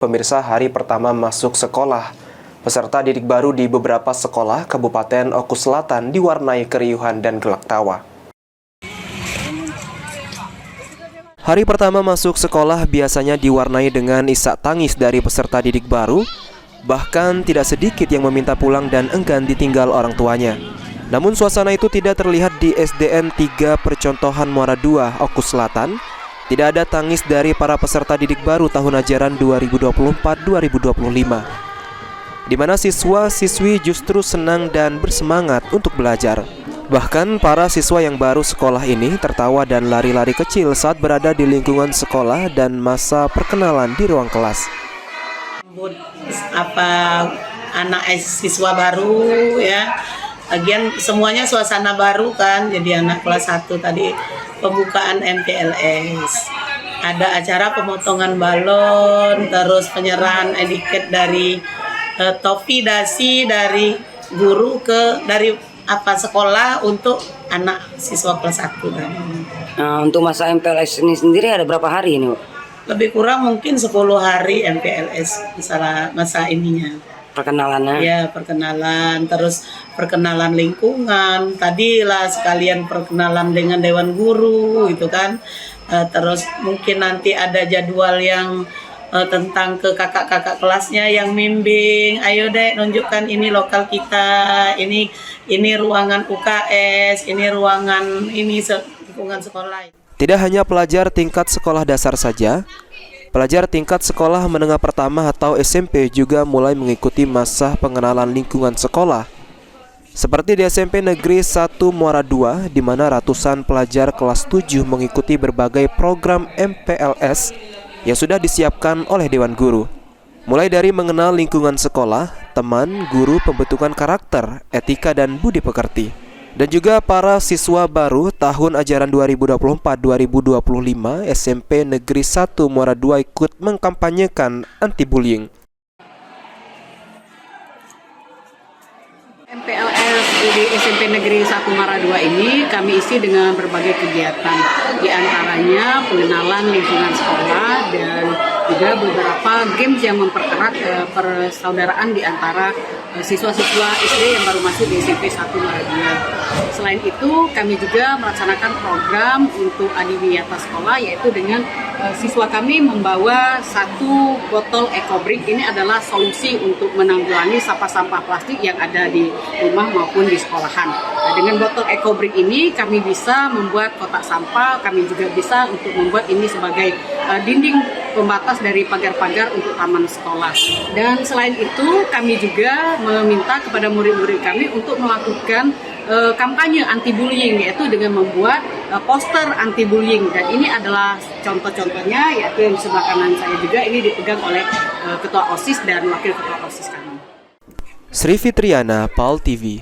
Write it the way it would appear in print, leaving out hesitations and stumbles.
Pemirsa, hari pertama masuk sekolah, peserta didik baru di beberapa sekolah Kabupaten Oku Selatan diwarnai keriuhan dan gelak tawa. Hari pertama masuk sekolah biasanya diwarnai dengan isak tangis dari peserta didik baru, bahkan tidak sedikit yang meminta pulang dan enggan ditinggal orang tuanya. Namun suasana itu tidak terlihat di SDN 3 Percontohan Muara II, Oku Selatan. Tidak ada tangis dari para peserta didik baru tahun ajaran 2024-2025, di mana siswa-siswi justru senang dan bersemangat untuk belajar. Bahkan para siswa yang baru sekolah ini tertawa dan lari-lari kecil saat berada di lingkungan sekolah dan masa perkenalan di ruang kelas. Anak siswa baru ya. Lagian semuanya suasana baru kan, jadi anak kelas 1 tadi pembukaan MPLS. Ada acara pemotongan balon, terus penyerahan etiket dari topi dasi dari guru dari sekolah untuk anak siswa kelas 1 tadi. Nah, untuk masa MPLS ini sendiri ada berapa hari ini, Bu? Lebih kurang mungkin 10 hari MPLS masa ininya. Perkenalannya? Ya, perkenalan, terus perkenalan lingkungan. Tadilah sekalian perkenalan dengan Dewan Guru, itu kan. Terus mungkin nanti ada jadwal yang tentang ke kakak-kakak kelasnya yang bimbing. Ayo deh, nunjukkan ini lokal kita, ini ruangan UKS, ini ruangan lingkungan sekolah. Tidak hanya pelajar tingkat sekolah dasar saja, pelajar tingkat sekolah menengah pertama atau SMP juga mulai mengikuti masa pengenalan lingkungan sekolah. Seperti di SMP Negeri 1 Muara II, di mana ratusan pelajar kelas 7 mengikuti berbagai program MPLS yang sudah disiapkan oleh Dewan Guru. Mulai dari mengenal lingkungan sekolah, teman, guru, pembentukan karakter, etika, dan budi pekerti. Dan juga para siswa baru tahun ajaran 2024-2025 SMP Negeri 1 Muara II ikut mengkampanyekan anti-bullying. MPLS di SMP Negeri 1 Muara II ini kami isi dengan berbagai kegiatan, di antaranya pengenalan lingkungan sekolah dan juga beberapa games yang mempererat persaudaraan di antara siswa-siswa SD yang baru masuk di SMP 1 Muara II. Selain itu, kami juga melaksanakan program untuk adiwiyata sekolah, yaitu dengan siswa kami membawa 1 botol EcoBrick. Ini adalah solusi untuk menanggulangi sampah-sampah plastik yang ada di rumah maupun di sekolahan. Nah, dengan botol EcoBrick ini kami bisa membuat kotak sampah, kami juga bisa untuk membuat ini sebagai dinding pembatas dari pagar-pagar untuk taman sekolah. Dan selain itu, kami juga meminta kepada murid-murid kami untuk melakukan kampanye anti-bullying, yaitu dengan membuat poster anti-bullying. Dan ini adalah contoh-contohnya, yaitu yang di sebelah kanan saya juga, ini dipegang oleh Ketua OSIS dan Wakil Ketua OSIS kami. Sri Fitriana, PAL TV.